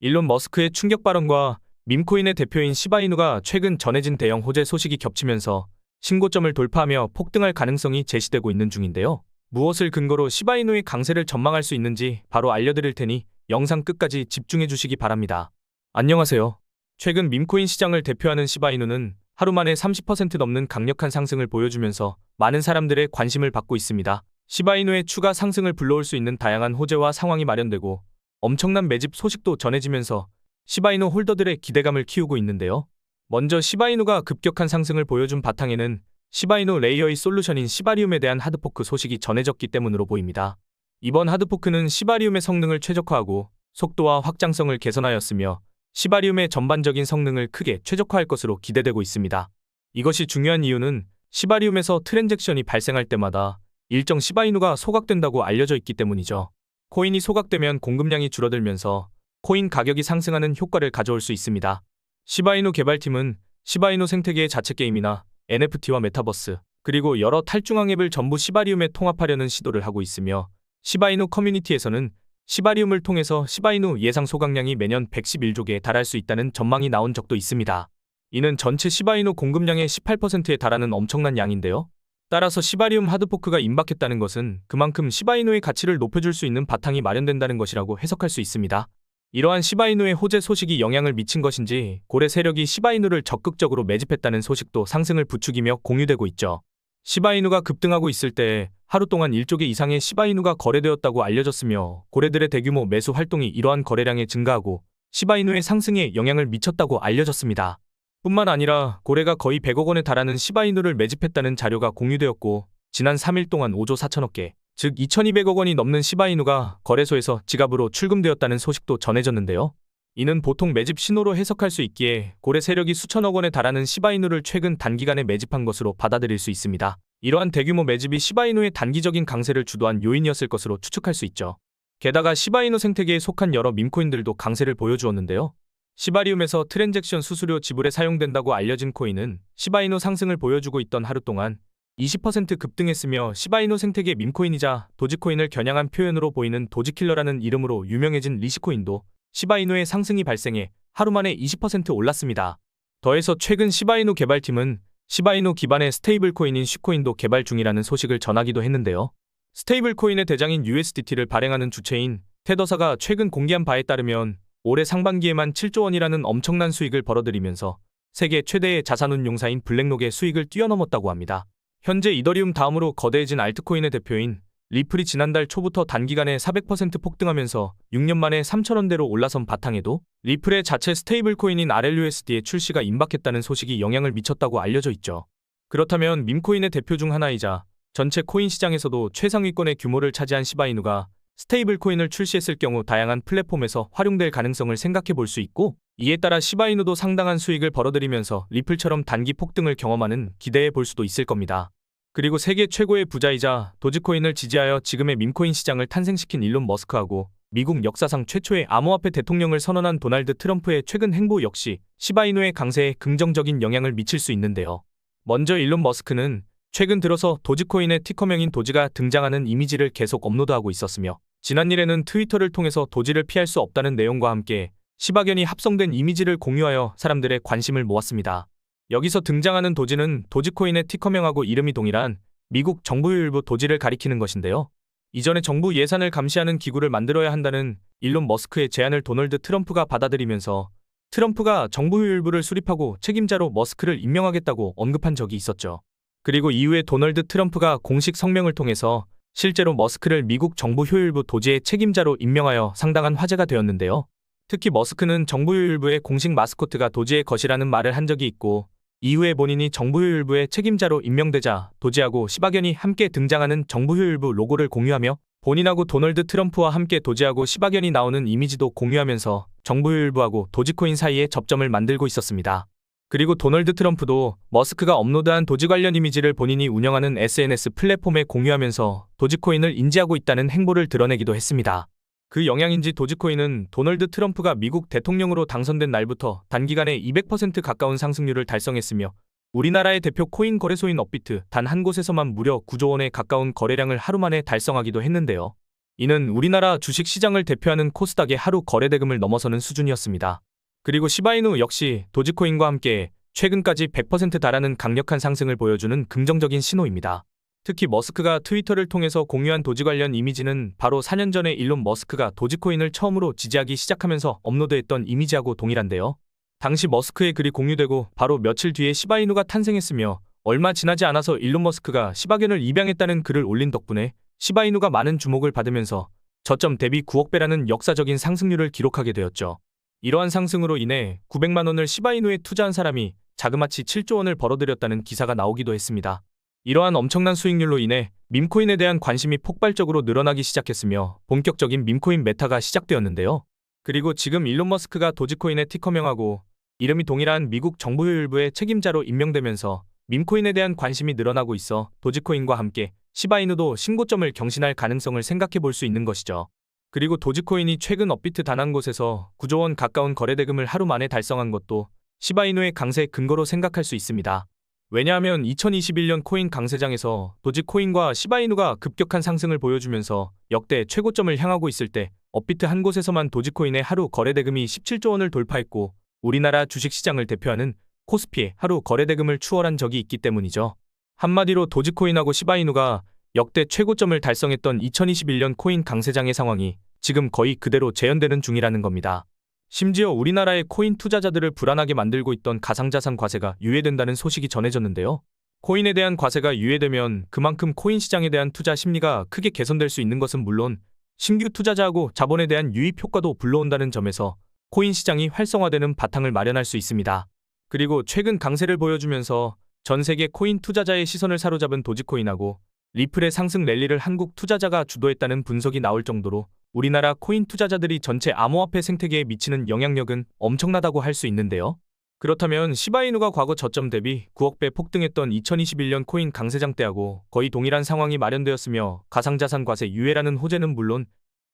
일론 머스크의 충격 발언과 밈코인의 대표인 시바이누가 최근 전해진 대형 호재 소식이 겹치면서 신고점을 돌파하며 폭등할 가능성이 제시되고 있는 중인데요. 무엇을 근거로 시바이누의 강세를 전망할 수 있는지 바로 알려드릴 테니 영상 끝까지 집중해 주시기 바랍니다. 안녕하세요. 최근 밈코인 시장을 대표하는 시바이누는 하루 만에 30% 넘는 강력한 상승을 보여주면서 많은 사람들의 관심을 받고 있습니다. 시바이누의 추가 상승을 불러올 수 있는 다양한 호재와 상황이 마련되고 엄청난 매집 소식도 전해지면서 시바이누 홀더들의 기대감을 키우고 있는데요. 먼저 시바이누가 급격한 상승을 보여준 바탕에는 시바이누 레이어의 솔루션인 시바리움에 대한 하드포크 소식이 전해졌기 때문으로 보입니다. 이번 하드포크는 시바리움의 성능을 최적화하고 속도와 확장성을 개선하였으며 시바리움의 전반적인 성능을 크게 최적화할 것으로 기대되고 있습니다. 이것이 중요한 이유는 시바리움에서 트랜잭션이 발생할 때마다 일정 시바이누가 소각된다고 알려져 있기 때문이죠. 코인이 소각되면 공급량이 줄어들면서 코인 가격이 상승하는 효과를 가져올 수 있습니다. 시바이누 개발팀은 시바이누 생태계의 자체 게임이나 NFT와 메타버스, 그리고 여러 탈중앙 앱을 전부 시바리움에 통합하려는 시도를 하고 있으며 시바이누 커뮤니티에서는 시바리움을 통해서 시바이누 예상 소각량이 매년 111조 개에 달할 수 있다는 전망이 나온 적도 있습니다. 이는 전체 시바이누 공급량의 18%에 달하는 엄청난 양인데요. 따라서 시바리움 하드포크가 임박했다는 것은 그만큼 시바이누의 가치를 높여줄 수 있는 바탕이 마련된다는 것이라고 해석할 수 있습니다. 이러한 시바이누의 호재 소식이 영향을 미친 것인지 고래 세력이 시바이누를 적극적으로 매집했다는 소식도 상승을 부추기며 공유되고 있죠. 시바이누가 급등하고 있을 때 하루 동안 1조 개 이상의 시바이누가 거래되었다고 알려졌으며 고래들의 대규모 매수 활동이 이러한 거래량에 증가하고 시바이누의 상승에 영향을 미쳤다고 알려졌습니다. 뿐만 아니라 고래가 거의 100억 원에 달하는 시바이누를 매집했다는 자료가 공유되었고 지난 3일 동안 5조 4천억 개, 즉 2200억 원이 넘는 시바이누가 거래소에서 지갑으로 출금되었다는 소식도 전해졌는데요. 이는 보통 매집 신호로 해석할 수 있기에 고래 세력이 수천억 원에 달하는 시바이누를 최근 단기간에 매집한 것으로 받아들일 수 있습니다. 이러한 대규모 매집이 시바이누의 단기적인 강세를 주도한 요인이었을 것으로 추측할 수 있죠. 게다가 시바이누 생태계에 속한 여러 밈코인들도 강세를 보여주었는데요. 시바리움에서 트랜잭션 수수료 지불에 사용된다고 알려진 코인은 시바이누 상승을 보여주고 있던 하루 동안 20% 급등했으며 시바이누 생태계 밈코인이자 도지코인을 겨냥한 표현으로 보이는 도지킬러라는 이름으로 유명해진 리시코인도 시바이누의 상승이 발생해 하루 만에 20% 올랐습니다. 더해서 최근 시바이누 개발팀은 시바이누 기반의 스테이블 코인인 쉬코인도 개발 중이라는 소식을 전하기도 했는데요. 스테이블 코인의 대장인 USDT를 발행하는 주체인 테더사가 최근 공개한 바에 따르면 올해 상반기에만 7조 원이라는 엄청난 수익을 벌어들이면서 세계 최대의 자산운용사인 블랙록의 수익을 뛰어넘었다고 합니다. 현재 이더리움 다음으로 거대해진 알트코인의 대표인 리플이 지난달 초부터 단기간에 400% 폭등하면서 6년 만에 3,000원대로 올라선 바탕에도 리플의 자체 스테이블 코인인 RLUSD의 출시가 임박했다는 소식이 영향을 미쳤다고 알려져 있죠. 그렇다면 밈코인의 대표 중 하나이자 전체 코인 시장에서도 최상위권의 규모를 차지한 시바이누가 스테이블 코인을 출시했을 경우 다양한 플랫폼에서 활용될 가능성을 생각해 볼 수 있고, 이에 따라 시바이누도 상당한 수익을 벌어들이면서 리플처럼 단기 폭등을 경험하는 기대해 볼 수도 있을 겁니다. 그리고 세계 최고의 부자이자 도지코인을 지지하여 지금의 밈코인 시장을 탄생시킨 일론 머스크하고 미국 역사상 최초의 암호화폐 대통령을 선언한 도널드 트럼프의 최근 행보 역시 시바이누의 강세에 긍정적인 영향을 미칠 수 있는데요. 먼저 일론 머스크는 최근 들어서 도지코인의 티커명인 도지가 등장하는 이미지를 계속 업로드하고 있었으며 지난일에는 트위터를 통해서 도지를 피할 수 없다는 내용과 함께 시바견이 합성된 이미지를 공유하여 사람들의 관심을 모았습니다. 여기서 등장하는 도지는 도지코인의 티커명하고 이름이 동일한 미국 정부유일부 도지를 가리키는 것인데요. 이전에 정부 예산을 감시하는 기구를 만들어야 한다는 일론 머스크의 제안을 도널드 트럼프가 받아들이면서 트럼프가 정부유일부를 수립하고 책임자로 머스크를 임명하겠다고 언급한 적이 있었죠. 그리고 이후에 도널드 트럼프가 공식 성명을 통해서 실제로 머스크를 미국 정부효율부 도지의 책임자로 임명하여 상당한 화제가 되었는데요. 특히 머스크는 정부효율부의 공식 마스코트가 도지의 것이라는 말을 한 적이 있고, 이후에 본인이 정부효율부의 책임자로 임명되자 도지하고 시바견이 함께 등장하는 정부효율부 로고를 공유하며 본인하고 도널드 트럼프와 함께 도지하고 시바견이 나오는 이미지도 공유하면서 정부효율부하고 도지코인 사이에 접점을 만들고 있었습니다. 그리고 도널드 트럼프도 머스크가 업로드한 도지 관련 이미지를 본인이 운영하는 SNS 플랫폼에 공유하면서 도지코인을 인지하고 있다는 행보를 드러내기도 했습니다. 그 영향인지 도지코인은 도널드 트럼프가 미국 대통령으로 당선된 날부터 단기간에 200% 가까운 상승률을 달성했으며 우리나라의 대표 코인 거래소인 업비트 단 한 곳에서만 무려 9조 원에 가까운 거래량을 하루 만에 달성하기도 했는데요. 이는 우리나라 주식 시장을 대표하는 코스닥의 하루 거래 대금을 넘어서는 수준이었습니다. 그리고 시바이누 역시 도지코인과 함께 최근까지 100% 달하는 강력한 상승을 보여주는 긍정적인 신호입니다. 특히 머스크가 트위터를 통해서 공유한 도지 관련 이미지는 바로 4년 전에 일론 머스크가 도지코인을 처음으로 지지하기 시작하면서 업로드했던 이미지하고 동일한데요. 당시 머스크의 글이 공유되고 바로 며칠 뒤에 시바이누가 탄생했으며 얼마 지나지 않아서 일론 머스크가 시바견을 입양했다는 글을 올린 덕분에 시바이누가 많은 주목을 받으면서 저점 대비 9억 배라는 역사적인 상승률을 기록하게 되었죠. 이러한 상승으로 인해 900만 원을 시바이누에 투자한 사람이 자그마치 7조 원을 벌어들였다는 기사가 나오기도 했습니다. 이러한 엄청난 수익률로 인해 밈코인에 대한 관심이 폭발적으로 늘어나기 시작했으며 본격적인 밈코인 메타가 시작되었는데요. 그리고 지금 일론 머스크가 도지코인의 티커명하고 이름이 동일한 미국 정보효율부의 책임자로 임명되면서 밈코인에 대한 관심이 늘어나고 있어 도지코인과 함께 시바이누도 신고점을 경신할 가능성을 생각해 볼 수 있는 것이죠. 그리고 도지코인이 최근 업비트 단 한 곳에서 9조 원 가까운 거래대금을 하루 만에 달성한 것도 시바이누의 강세 근거로 생각할 수 있습니다. 왜냐하면 2021년 코인 강세장에서 도지코인과 시바이누가 급격한 상승을 보여주면서 역대 최고점을 향하고 있을 때 업비트 한 곳에서만 도지코인의 하루 거래대금이 17조 원을 돌파했고 우리나라 주식시장을 대표하는 코스피의 하루 거래대금을 추월한 적이 있기 때문이죠. 한마디로 도지코인하고 시바이누가 역대 최고점을 달성했던 2021년 코인 강세장의 상황이 지금 거의 그대로 재현되는 중이라는 겁니다. 심지어 우리나라의 코인 투자자들을 불안하게 만들고 있던 가상자산 과세가 유예된다는 소식이 전해졌는데요. 코인에 대한 과세가 유예되면 그만큼 코인 시장에 대한 투자 심리가 크게 개선될 수 있는 것은 물론 신규 투자자하고 자본에 대한 유입 효과도 불러온다는 점에서 코인 시장이 활성화되는 바탕을 마련할 수 있습니다. 그리고 최근 강세를 보여주면서 전 세계 코인 투자자의 시선을 사로잡은 도지코인하고 리플의 상승 랠리를 한국 투자자가 주도했다는 분석이 나올 정도로 우리나라 코인 투자자들이 전체 암호화폐 생태계에 미치는 영향력은 엄청나다고 할 수 있는데요. 그렇다면 시바이누가 과거 저점 대비 9억 배 폭등했던 2021년 코인 강세장 때하고 거의 동일한 상황이 마련되었으며 가상자산 과세 유예라는 호재는 물론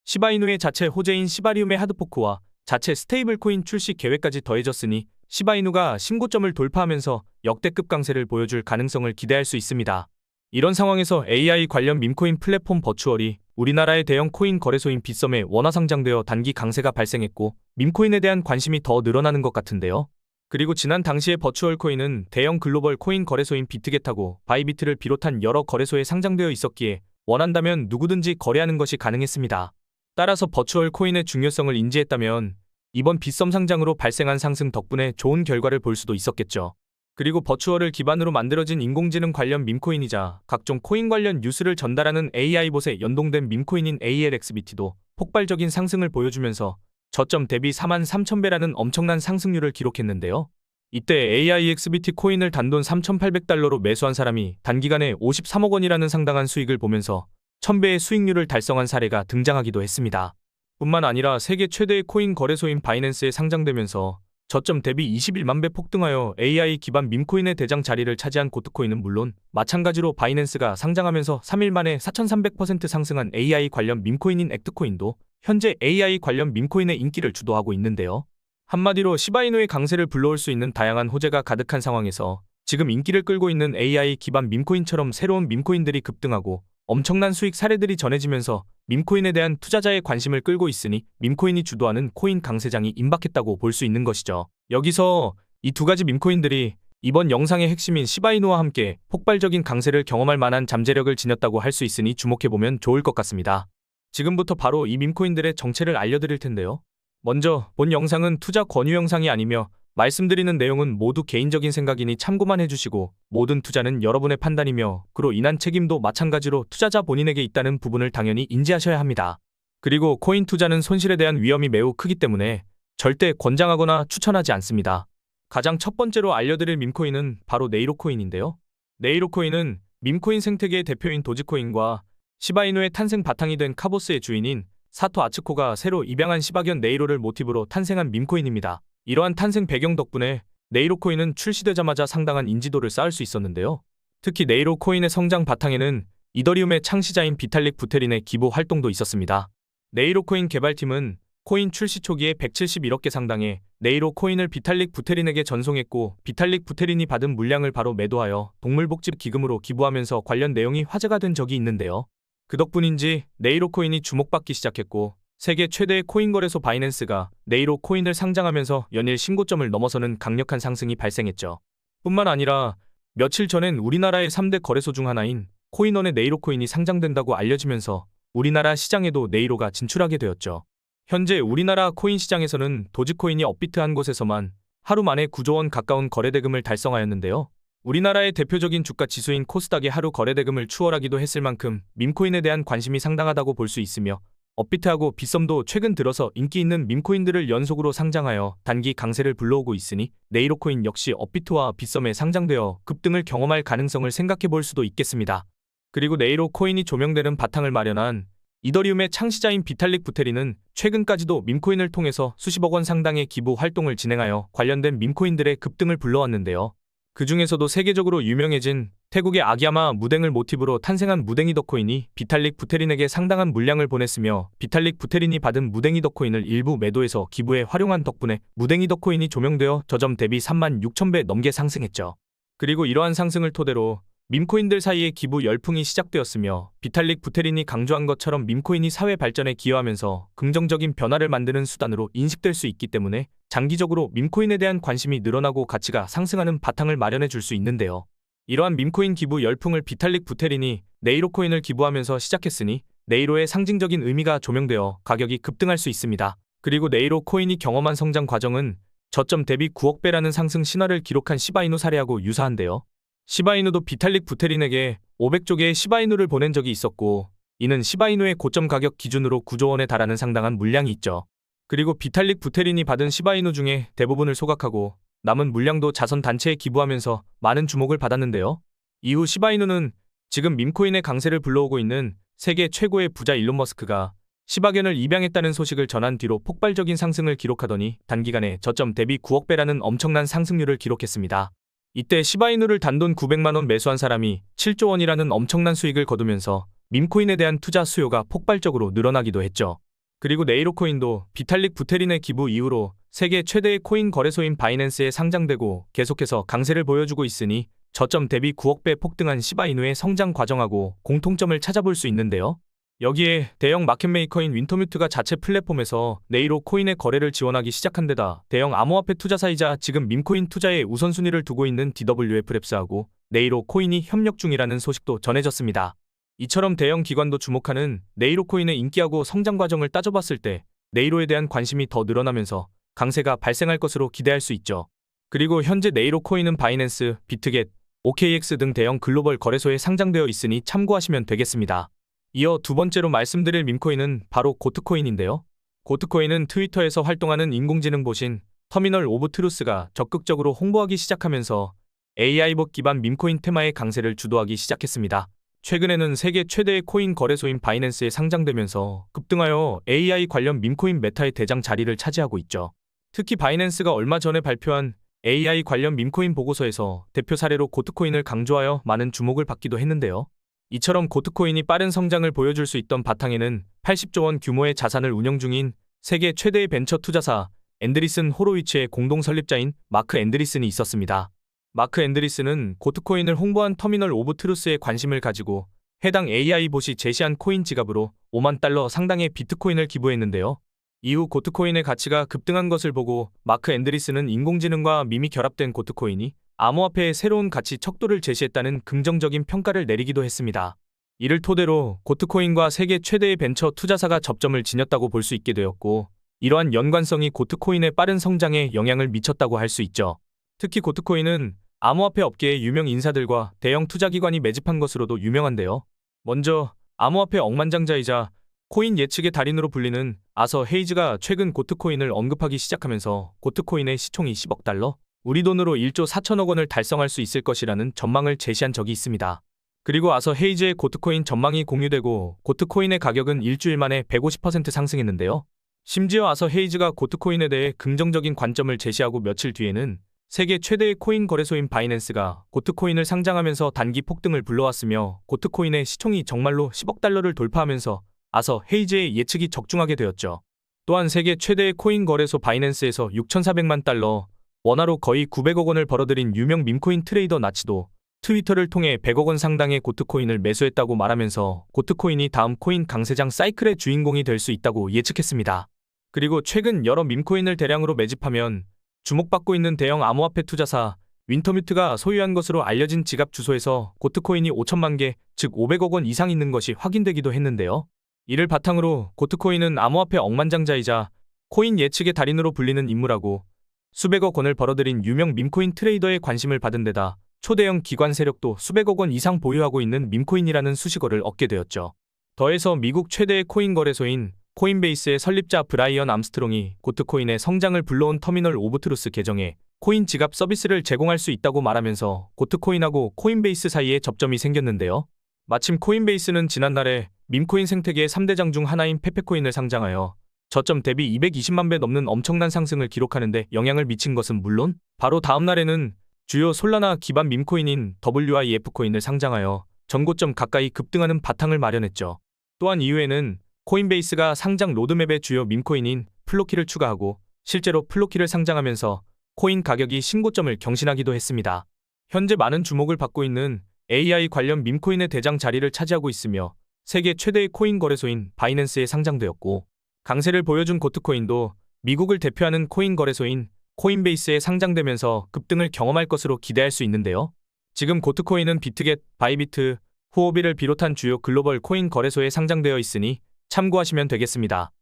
시바이누의 자체 호재인 시바리움의 하드포크와 자체 스테이블 코인 출시 계획까지 더해졌으니 시바이누가 신고점을 돌파하면서 역대급 강세를 보여줄 가능성을 기대할 수 있습니다. 이런 상황에서 AI 관련 밈코인 플랫폼 버추얼이 우리나라의 대형 코인 거래소인 빗썸에 원화 상장되어 단기 강세가 발생했고 밈코인에 대한 관심이 더 늘어나는 것 같은데요. 그리고 지난 당시에 버추얼 코인은 대형 글로벌 코인 거래소인 비트겟하고 바이비트를 비롯한 여러 거래소에 상장되어 있었기에 원한다면 누구든지 거래하는 것이 가능했습니다. 따라서 버추얼 코인의 중요성을 인지했다면 이번 빗썸 상장으로 발생한 상승 덕분에 좋은 결과를 볼 수도 있었겠죠. 그리고 버추얼을 기반으로 만들어진 인공지능 관련 밈코인이자 각종 코인 관련 뉴스를 전달하는 AI봇에 연동된 밈코인인 ALXBT도 폭발적인 상승을 보여주면서 저점 대비 43,000배라는 엄청난 상승률을 기록했는데요. 이때 AIXBT 코인을 단돈 3,800달러로 매수한 사람이 단기간에 53억 원이라는 상당한 수익을 보면서 1000배의 수익률을 달성한 사례가 등장하기도 했습니다. 뿐만 아니라 세계 최대의 코인 거래소인 바이낸스에 상장되면서 저점 대비 21만 배 폭등하여 AI 기반 밈코인의 대장 자리를 차지한 고트코인은 물론 마찬가지로 바이낸스가 상장하면서 3일 만에 4,300% 상승한 AI 관련 밈코인인 액트코인도 현재 AI 관련 밈코인의 인기를 주도하고 있는데요. 한마디로 시바이누의 강세를 불러올 수 있는 다양한 호재가 가득한 상황에서 지금 인기를 끌고 있는 AI 기반 밈코인처럼 새로운 밈코인들이 급등하고 엄청난 수익 사례들이 전해지면서 밈코인에 대한 투자자의 관심을 끌고 있으니 밈코인이 주도하는 코인 강세장이 임박했다고 볼 수 있는 것이죠. 여기서 이 두 가지 밈코인들이 이번 영상의 핵심인 시바이누와 함께 폭발적인 강세를 경험할 만한 잠재력을 지녔다고 할 수 있으니 주목해보면 좋을 것 같습니다. 지금부터 바로 이 밈코인들의 정체를 알려드릴 텐데요. 먼저 본 영상은 투자 권유 영상이 아니며 말씀드리는 내용은 모두 개인적인 생각이니 참고만 해주시고 모든 투자는 여러분의 판단이며 그로 인한 책임도 마찬가지로 투자자 본인에게 있다는 부분을 당연히 인지하셔야 합니다. 그리고 코인 투자는 손실에 대한 위험이 매우 크기 때문에 절대 권장하거나 추천하지 않습니다. 가장 첫 번째로 알려드릴 밈코인은 바로 네이로코인인데요. 네이로코인은 밈코인 생태계의 대표인 도지코인과 시바이누의 탄생 바탕이 된 카보스의 주인인 사토 아츠코가 새로 입양한 시바견 네이로를 모티브로 탄생한 밈코인입니다. 이러한 탄생 배경 덕분에 네이로코인은 출시되자마자 상당한 인지도를 쌓을 수 있었는데요. 특히 네이로코인의 성장 바탕에는 이더리움의 창시자인 비탈릭 부테린의 기부 활동도 있었습니다. 네이로코인 개발팀은 코인 출시 초기에 171억 개 상당의 네이로코인을 비탈릭 부테린에게 전송했고 비탈릭 부테린이 받은 물량을 바로 매도하여 동물복지 기금으로 기부하면서 관련 내용이 화제가 된 적이 있는데요. 그 덕분인지 네이로 코인이 주목받기 시작했고 세계 최대의 코인 거래소 바이낸스가 네이로 코인을 상장하면서 연일 신고점을 넘어서는 강력한 상승이 발생했죠. 뿐만 아니라 며칠 전엔 우리나라의 3대 거래소 중 하나인 코인원의 네이로 코인이 상장된다고 알려지면서 우리나라 시장에도 네이로가 진출하게 되었죠. 현재 우리나라 코인 시장에서는 도지코인이 업비트 한 곳에서만 하루 만에 9조 원 가까운 거래대금을 달성하였는데요. 우리나라의 대표적인 주가 지수인 코스닥의 하루 거래대금을 추월하기도 했을 만큼 밈코인에 대한 관심이 상당하다고 볼 수 있으며 업비트하고 빗썸도 최근 들어서 인기 있는 밈코인들을 연속으로 상장하여 단기 강세를 불러오고 있으니 네이로코인 역시 업비트와 빗썸에 상장되어 급등을 경험할 가능성을 생각해 볼 수도 있겠습니다. 그리고 네이로 코인이 조명되는 바탕을 마련한 이더리움의 창시자인 비탈릭 부테린은 최근까지도 밈코인을 통해서 수십억 원 상당의 기부 활동을 진행하여 관련된 밈코인들의 급등을 불러왔는데요. 그 중에서도 세계적으로 유명해진 태국의 아기야마 무댕을 모티브로 탄생한 무댕이 덕코인이 비탈릭 부테린에게 상당한 물량을 보냈으며 비탈릭 부테린이 받은 무댕이 덕코인을 일부 매도해서 기부에 활용한 덕분에 무댕이 덕코인이 조명되어 저점 대비 36,000배 넘게 상승했죠. 그리고 이러한 상승을 토대로 밈코인들 사이에 기부 열풍이 시작되었으며 비탈릭 부테린이 강조한 것처럼 밈코인이 사회 발전에 기여하면서 긍정적인 변화를 만드는 수단으로 인식될 수 있기 때문에 장기적으로 밈코인에 대한 관심이 늘어나고 가치가 상승하는 바탕을 마련해 줄 수 있는데요. 이러한 밈코인 기부 열풍을 비탈릭 부테린이 네이로 코인을 기부하면서 시작했으니 네이로의 상징적인 의미가 조명되어 가격이 급등할 수 있습니다. 그리고 네이로 코인이 경험한 성장 과정은 저점 대비 9억 배라는 상승 신화를 기록한 시바이누 사례하고 유사한데요. 시바이누도 비탈릭 부테린에게 500조 개의 시바이누를 보낸 적이 있었고 이는 시바이누의 고점 가격 기준으로 9조 원에 달하는 상당한 물량이 있죠. 그리고 비탈릭 부테린이 받은 시바이누 중에 대부분을 소각하고 남은 물량도 자선 단체에 기부하면서 많은 주목을 받았는데요. 이후 시바이누는 지금 밈코인의 강세를 불러오고 있는 세계 최고의 부자 일론 머스크가 시바견을 입양했다는 소식을 전한 뒤로 폭발적인 상승을 기록하더니 단기간에 저점 대비 9억 배라는 엄청난 상승률을 기록했습니다. 이때 시바이누를 단돈 900만 원 매수한 사람이 7조 원이라는 엄청난 수익을 거두면서 밈코인에 대한 투자 수요가 폭발적으로 늘어나기도 했죠. 그리고 네이로 코인도 비탈릭 부테린의 기부 이후로 세계 최대의 코인 거래소인 바이낸스에 상장되고 계속해서 강세를 보여주고 있으니 저점 대비 9억 배 폭등한 시바이누의 성장 과정하고 공통점을 찾아볼 수 있는데요. 여기에 대형 마켓메이커인 윈터뮤트가 자체 플랫폼에서 네이로 코인의 거래를 지원하기 시작한 데다 대형 암호화폐 투자사이자 지금 밈코인 투자에 우선순위를 두고 있는 DWF랩스하고 네이로 코인이 협력 중이라는 소식도 전해졌습니다. 이처럼 대형 기관도 주목하는 네이로 코인의 인기하고 성장 과정을 따져봤을 때 네이로에 대한 관심이 더 늘어나면서 강세가 발생할 것으로 기대할 수 있죠. 그리고 현재 네이로 코인은 바이낸스, 비트겟, OKX 등 대형 글로벌 거래소에 상장되어 있으니 참고하시면 되겠습니다. 이어 두 번째로 말씀드릴 밈코인은 바로 고트코인인데요. 고트코인은 트위터에서 활동하는 인공지능 보신 터미널 오브 트루스가 적극적으로 홍보하기 시작하면서 AI봇 기반 밈코인 테마의 강세를 주도하기 시작했습니다. 최근에는 세계 최대의 코인 거래소인 바이낸스에 상장되면서 급등하여 AI 관련 밈코인 메타의 대장 자리를 차지하고 있죠. 특히 바이낸스가 얼마 전에 발표한 AI 관련 밈코인 보고서에서 대표 사례로 고트코인을 강조하여 많은 주목을 받기도 했는데요. 이처럼 고트코인이 빠른 성장을 보여줄 수 있던 바탕에는 80조 원 규모의 자산을 운영 중인 세계 최대의 벤처 투자사 앤드리슨 호로위츠의 공동 설립자인 마크 앤드리슨이 있었습니다. 마크 앤드리슨은 고트코인을 홍보한 터미널 오브 트루스에 관심을 가지고 해당 AI봇이 제시한 코인 지갑으로 5만 달러 상당의 비트코인을 기부했는데요. 이후 고트코인의 가치가 급등한 것을 보고 마크 앤드리슨은 인공지능과 밈이 결합된 고트코인이 암호화폐의 새로운 가치 척도를 제시했다는 긍정적인 평가를 내리기도 했습니다. 이를 토대로 고트코인과 세계 최대의 벤처 투자사가 접점을 지녔다고 볼 수 있게 되었고 이러한 연관성이 고트코인의 빠른 성장에 영향을 미쳤다고 할 수 있죠. 특히 고트코인은 암호화폐 업계의 유명 인사들과 대형 투자기관이 매집한 것으로도 유명한데요. 먼저 암호화폐 억만장자이자 코인 예측의 달인으로 불리는 아서 헤이즈가 최근 고트코인을 언급하기 시작하면서 고트코인의 시총이 10억 달러, 우리 돈으로 1조 4천억 원을 달성할 수 있을 것이라는 전망을 제시한 적이 있습니다. 그리고 아서 헤이즈의 고트코인 전망이 공유되고 고트코인의 가격은 일주일 만에 150% 상승했는데요. 심지어 아서 헤이즈가 고트코인에 대해 긍정적인 관점을 제시하고 며칠 뒤에는 세계 최대의 코인 거래소인 바이낸스가 고트코인을 상장하면서 단기 폭등을 불러왔으며 고트코인의 시총이 정말로 10억 달러를 돌파하면서 아서 헤이즈의 예측이 적중하게 되었죠. 또한 세계 최대의 코인 거래소 바이낸스에서 6,400만 달러, 원화로 거의 900억 원을 벌어들인 유명 밈코인 트레이더 나치도 트위터를 통해 100억 원 상당의 고트코인을 매수했다고 말하면서 고트코인이 다음 코인 강세장 사이클의 주인공이 될 수 있다고 예측했습니다. 그리고 최근 여러 밈코인을 대량으로 매집하면 주목받고 있는 대형 암호화폐 투자사 윈터뮤트가 소유한 것으로 알려진 지갑 주소에서 고트코인이 5천만 개, 즉 500억 원 이상 있는 것이 확인되기도 했는데요. 이를 바탕으로 고트코인은 암호화폐 억만장자이자 코인 예측의 달인으로 불리는 인물하고 수백억 원을 벌어들인 유명 밈코인 트레이더의 관심을 받은 데다 초대형 기관 세력도 수백억 원 이상 보유하고 있는 밈코인이라는 수식어를 얻게 되었죠. 더해서 미국 최대의 코인 거래소인 코인베이스의 설립자 브라이언 암스트롱이 고트코인의 성장을 불러온 터미널 오브 트루스 계정에 코인 지갑 서비스를 제공할 수 있다고 말하면서 고트코인하고 코인베이스 사이에 접점이 생겼는데요. 마침 코인베이스는 지난날에 밈코인 생태계의 3대장 중 하나인 페페코인을 상장하여 저점 대비 220만 배 넘는 엄청난 상승을 기록하는데 영향을 미친 것은 물론 바로 다음 날에는 주요 솔라나 기반 밈코인인 WIF 코인을 상장하여 전고점 가까이 급등하는 바탕을 마련했죠. 또한 이후에는 코인베이스가 상장 로드맵에 주요 밈코인인 플로키를 추가하고 실제로 플로키를 상장하면서 코인 가격이 신고점을 경신하기도 했습니다. 현재 많은 주목을 받고 있는 AI 관련 밈코인의 대장 자리를 차지하고 있으며 세계 최대의 코인 거래소인 바이낸스에 상장되었고 강세를 보여준 고트코인도 미국을 대표하는 코인 거래소인 코인베이스에 상장되면서 급등을 경험할 것으로 기대할 수 있는데요. 지금 고트코인은 비트겟, 바이비트, 후오비를 비롯한 주요 글로벌 코인 거래소에 상장되어 있으니 참고하시면 되겠습니다.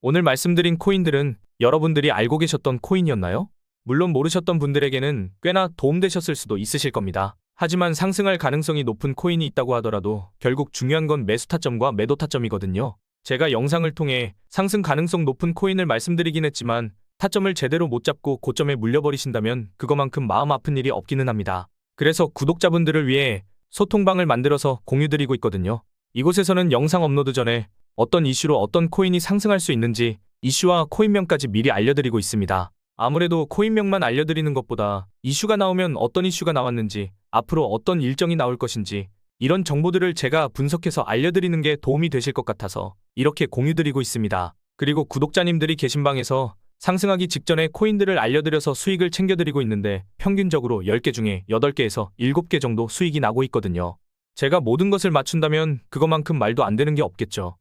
오늘 말씀드린 코인들은 여러분들이 알고 계셨던 코인이었나요? 물론 모르셨던 분들에게는 꽤나 도움되셨을 수도 있으실 겁니다. 하지만 상승할 가능성이 높은 코인이 있다고 하더라도 결국 중요한 건 매수 타점과 매도 타점이거든요. 제가 영상을 통해 상승 가능성 높은 코인을 말씀드리긴 했지만 타점을 제대로 못 잡고 고점에 물려버리신다면 그거만큼 마음 아픈 일이 없기는 합니다. 그래서 구독자분들을 위해 소통방을 만들어서 공유드리고 있거든요. 이곳에서는 영상 업로드 전에 어떤 이슈로 어떤 코인이 상승할 수 있는지 이슈와 코인명까지 미리 알려드리고 있습니다. 아무래도 코인명만 알려드리는 것보다 이슈가 나오면 어떤 이슈가 나왔는지, 앞으로 어떤 일정이 나올 것인지 이런 정보들을 제가 분석해서 알려드리는 게 도움이 되실 것 같아서 이렇게 공유드리고 있습니다. 그리고 구독자님들이 계신 방에서 상승하기 직전에 코인들을 알려드려서 수익을 챙겨드리고 있는데 평균적으로 10개 중에 8개에서 7개 정도 수익이 나고 있거든요. 제가 모든 것을 맞춘다면 그것만큼 말도 안 되는 게 없겠죠.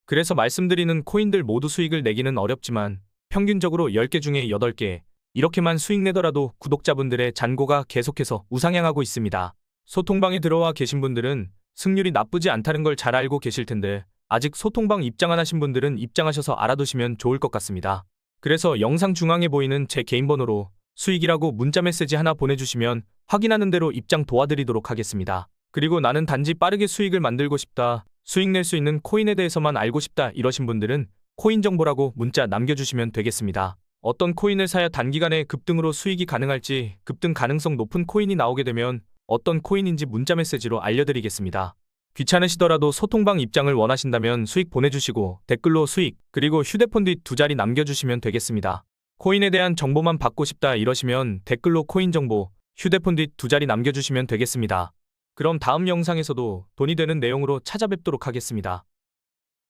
그래서 말씀드리는 코인들 모두 수익을 내기는 어렵지만 평균적으로 10개 중에 8개 이렇게만 수익 내더라도 구독자분들의 잔고가 계속해서 우상향하고 있습니다. 소통방에 들어와 계신 분들은 승률이 나쁘지 않다는 걸 잘 알고 계실 텐데 아직 소통방 입장 안 하신 분들은 입장하셔서 알아두시면 좋을 것 같습니다. 그래서 영상 중앙에 보이는 제 개인 번호로 수익이라고 문자 메시지 하나 보내주시면 확인하는 대로 입장 도와드리도록 하겠습니다. 그리고 나는 단지 빠르게 수익을 만들고 싶다, 수익 낼 수 있는 코인에 대해서만 알고 싶다 이러신 분들은 코인 정보라고 문자 남겨주시면 되겠습니다. 어떤 코인을 사야 단기간에 급등으로 수익이 가능할지, 급등 가능성 높은 코인이 나오게 되면 어떤 코인인지 문자 메시지로 알려드리겠습니다. 귀찮으시더라도 소통방 입장을 원하신다면 수익 보내주시고 댓글로 수익, 그리고 휴대폰 뒷 2자리 남겨주시면 되겠습니다. 코인에 대한 정보만 받고 싶다 이러시면 댓글로 코인 정보, 휴대폰 뒷 2자리 남겨주시면 되겠습니다. 그럼 다음 영상에서도 돈이 되는 내용으로 찾아뵙도록 하겠습니다.